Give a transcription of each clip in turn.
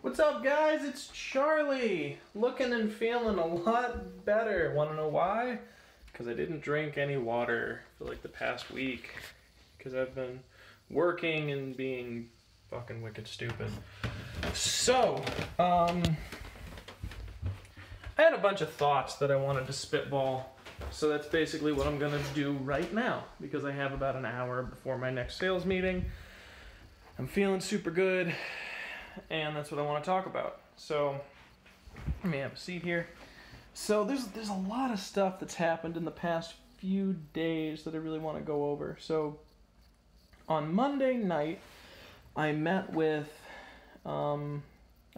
What's up, guys? It's Charlie. Looking and feeling a lot better. Want to know why? Because I didn't drink any water for like the past week. Because I've been working and being fucking wicked stupid. So, I had a bunch of thoughts that I wanted to spitball. So that's basically what I'm gonna do right now. Because I have about an hour before my next sales meeting. I'm feeling super good. And that's what I want to talk about. So, let me have a seat here. So there's a lot of stuff that's happened in the past few days that I really want to go over. So, on Monday night, I met with a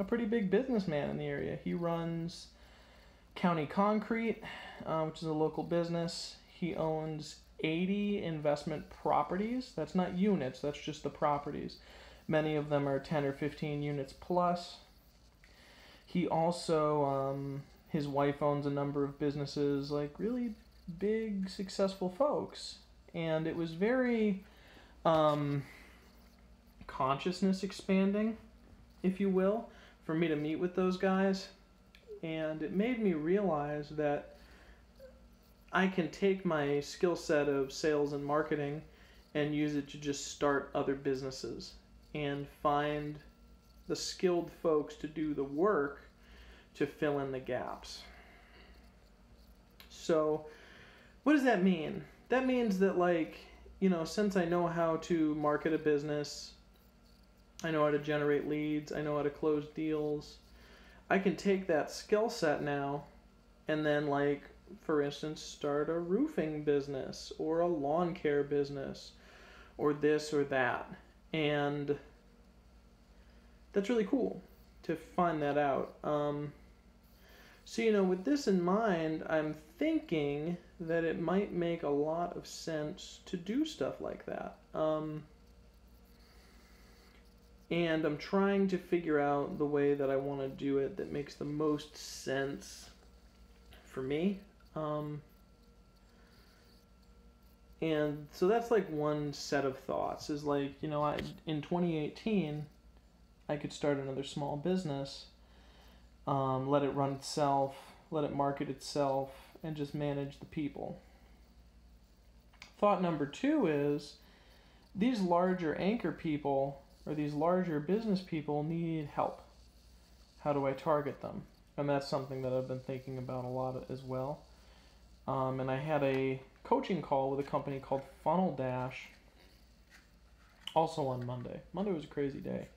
pretty big businessman in the area. He runs County Concrete, which is a local business. He owns 80 investment properties. That's not units, that's just the properties. Many of them are 10 or 15 units plus. He also, his wife owns a number of businesses, like really big, successful folks. And it was very consciousness expanding, if you will, for me to meet with those guys. And it made me realize that I can take my skill set of sales and marketing and use it to just start other businesses and find the skilled folks to do the work to fill in the gaps. So, what does that mean? That means that, like, you know, since I know how to market a business, I know how to generate leads, I know how to close deals, I can take that skill set now and then, like, for instance, start a roofing business or a lawn care business or this or that. And that's really cool to find that out. So, you know, with this in mind, I'm thinking that it might make a lot of sense to do stuff like that. And I'm trying to figure out the way that I want to do it that makes the most sense for me. And so that's like one set of thoughts is like, you know, in 2018, I could start another small business, let it run itself, let it market itself, and just manage the people. Thought number two is these larger anchor people or these larger business people need help. How do I target them? And that's something that I've been thinking about a lot as well. And I had a coaching call with a company called Funnel Dash also on Monday. Monday was a crazy day.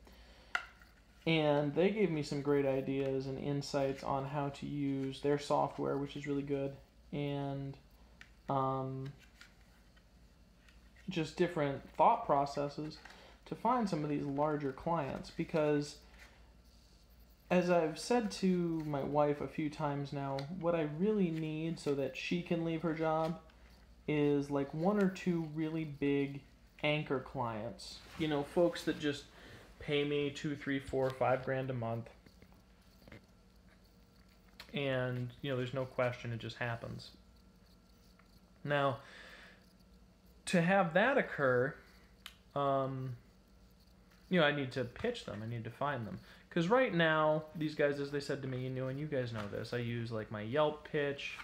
And they gave me some great ideas and insights on how to use their software, which is really good, and just different thought processes to find some of these larger clients. Because as I've said to my wife a few times now, what I really need so that she can leave her job is like one or two really big anchor clients. You know, folks that just pay me $2, $3, $4, $5 a month. And, you know, there's no question, it just happens. Now, to have that occur, you know, I need to pitch them. I need to find them. Because right now, these guys, as they said to me, you know, and you guys know this, I use like my Yelp pitch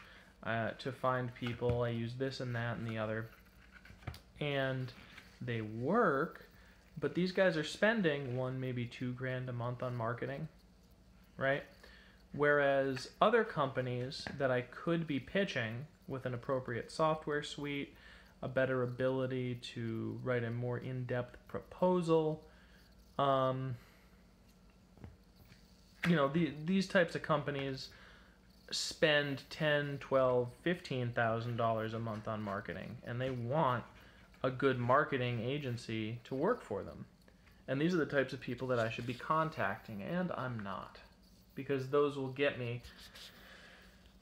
to find people. I use this and that and the other. And they work, but these guys are spending maybe $2,000 a month on marketing, right? Whereas other companies that I could be pitching with an appropriate software suite, a better ability to write a more in-depth proposal, you know, these types of companies spend $10,000, $12,000, $15,000 a month on marketing, and they want a good marketing agency to work for them. And these are the types of people that I should be contacting, and I'm not, because those will get me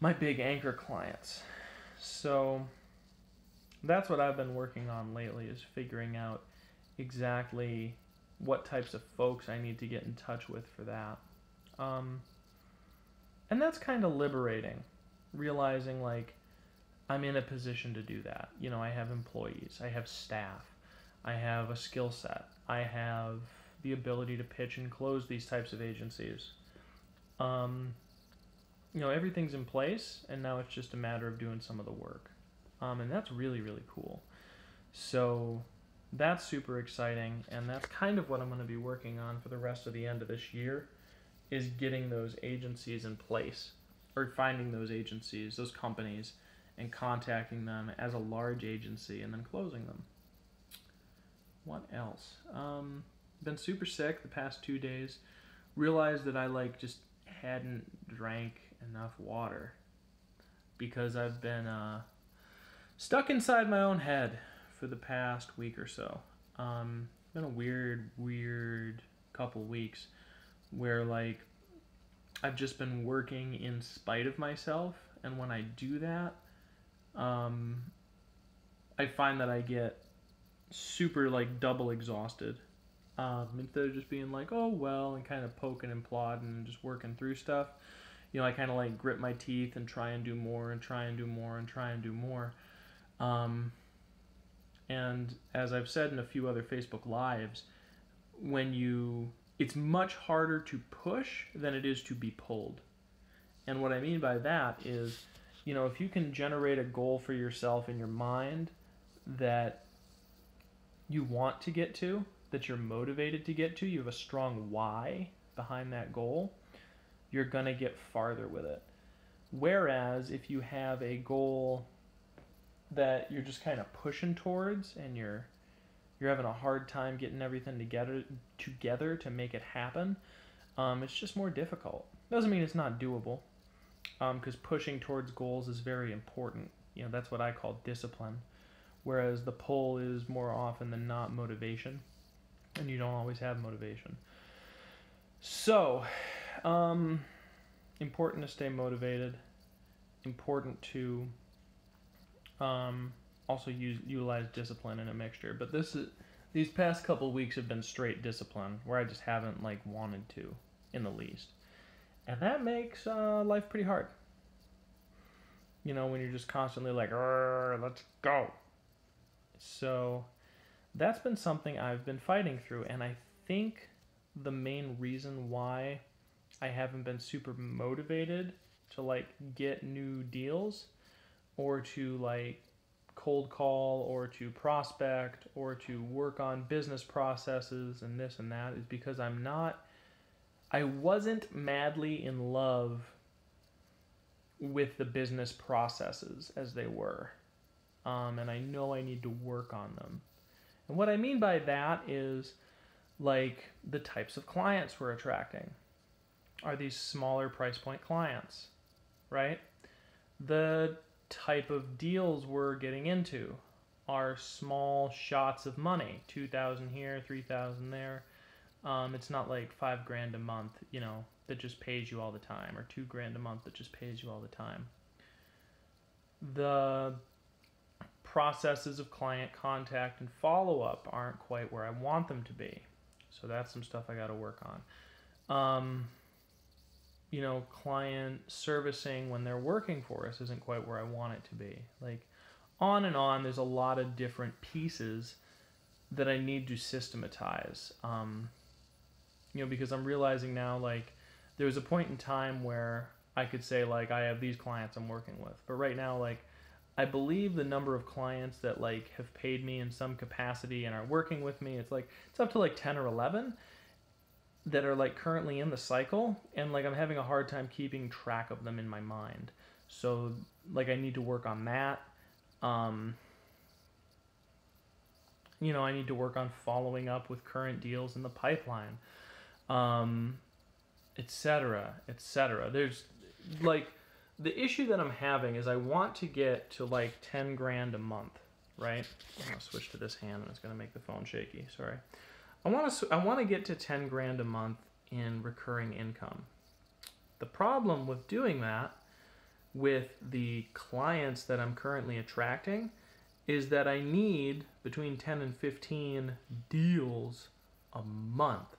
my big anchor clients. So that's what I've been working on lately, is figuring out exactly what types of folks I need to get in touch with for that. And that's kind of liberating, realizing like I'm in a position to do that. You know, I have employees, I have staff, I have a skill set, I have the ability to pitch and close these types of agencies. Everything's in place, and now it's just a matter of doing some of the work. And that's really, really cool. So that's super exciting, and that's kind of what I'm going to be working on for the rest of the end of this year, is getting those agencies in place, or finding those agencies, those companies, and contacting them as a large agency and then closing them. What else? Been super sick the past 2 days. Realized that I just hadn't drank enough water because I've been stuck inside my own head for the past week or so. Been a weird couple weeks where I've just been working in spite of myself, and when I do that, I find that I get super double exhausted. Instead of just being oh well, and kind of poking and plodding and just working through stuff, I kind of grit my teeth and try and do more and try and do more and try and do more. And as I've said in a few other Facebook Lives, it's much harder to push than it is to be pulled. And what I mean by that is, if you can generate a goal for yourself in your mind that you want to get to, that you're motivated to get to, you have a strong why behind that goal, you're going to get farther with it. Whereas if you have a goal that you're just kind of pushing towards, and you're having a hard time getting everything together to make it happen, it's just more difficult. Doesn't mean it's not doable, because pushing towards goals is very important. That's what I call discipline, whereas the pull is more often than not motivation, and you don't always have motivation. So, important to stay motivated, important to also utilize discipline in a mixture. But these past couple weeks have been straight discipline, where I just haven't wanted to in the least, and that makes life pretty hard. When you're just constantly let's go. So that's been something I've been fighting through, and I think the main reason why I haven't been super motivated to get new deals, or to cold call, or to prospect, or to work on business processes and this and that, is because I wasn't madly in love with the business processes as they were. And I know I need to work on them. And what I mean by that is the types of clients we're attracting. Are these smaller price point clients, right? The type of deals we're getting into are small shots of money, 2,000 here, 3,000 there. It's not $5,000 a month, that just pays you all the time, or $2,000 a month that just pays you all the time. The processes of client contact and follow-up aren't quite where I want them to be. So that's some stuff I got to work on. Client servicing when they're working for us isn't quite where I want it to be. On and on, there's a lot of different pieces that I need to systematize. Because I'm realizing now, there was a point in time where I could say, I have these clients I'm working with. But right now, I believe the number of clients that have paid me in some capacity and are working with me, it's up to 10 or 11 that are currently in the cycle, and I'm having a hard time keeping track of them in my mind. So I need to work on that. I need to work on following up with current deals in the pipeline, etc., etc. There's the issue that I'm having is I want to get to $10,000 a month, right? I'm gonna switch to this hand, and it's gonna make the phone shaky. Sorry. I want to get to $10,000 a month in recurring income. The problem with doing that with the clients that I'm currently attracting is that I need between 10 and 15 deals a month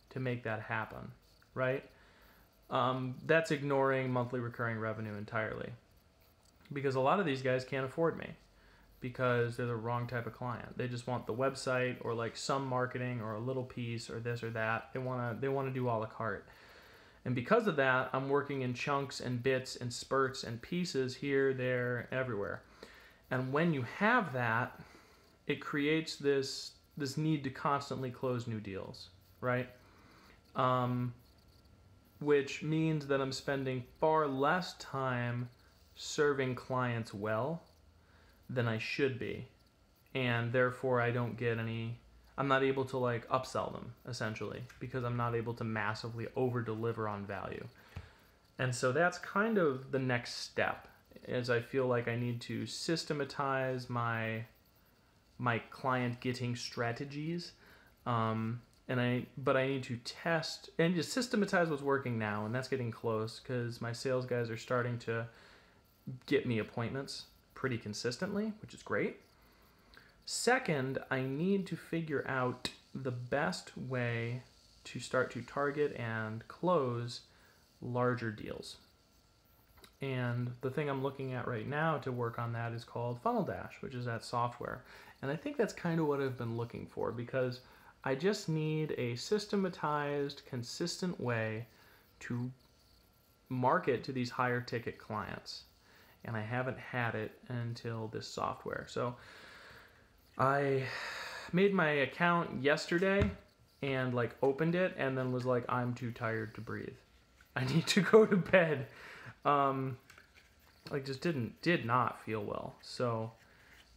to make that happen, right? That's ignoring monthly recurring revenue entirely, because a lot of these guys can't afford me. because they're the wrong type of client. They just want the website or like some marketing or a little piece or this or that. They want to do a la carte. And because of that, I'm working in chunks and bits and spurts and pieces here, there, everywhere. And when you have that, it creates this need to constantly close new deals, right? Which means that I'm spending far less time serving clients well than I should be. And therefore I'm not able to like upsell them essentially because I'm not able to massively over deliver on value. And so that's kind of the next step, is I feel like I need to systematize my client getting strategies. But I need to test and just systematize what's working now, and that's getting close because my sales guys are starting to get me appointments pretty consistently, which is great. Second, I need to figure out the best way to start to target and close larger deals. And the thing I'm looking at right now to work on that is called Funnel Dash, which is that software. And I think that's kind of what I've been looking for, because I just need a systematized, consistent way to market to these higher ticket clients. And I haven't had it until this software. So I made my account yesterday and like opened it and then was like, I'm too tired to breathe. I need to go to bed. Like just did not feel well. So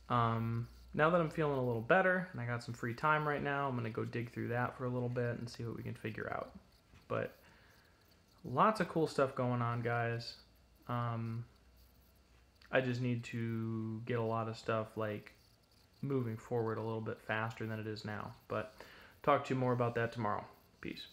now that I'm feeling a little better and I got some free time right now, I'm going to go dig through that for a little bit and see what we can figure out. But lots of cool stuff going on, guys. I just need to get a lot of stuff like moving forward a little bit faster than it is now. But talk to you more about that tomorrow. Peace.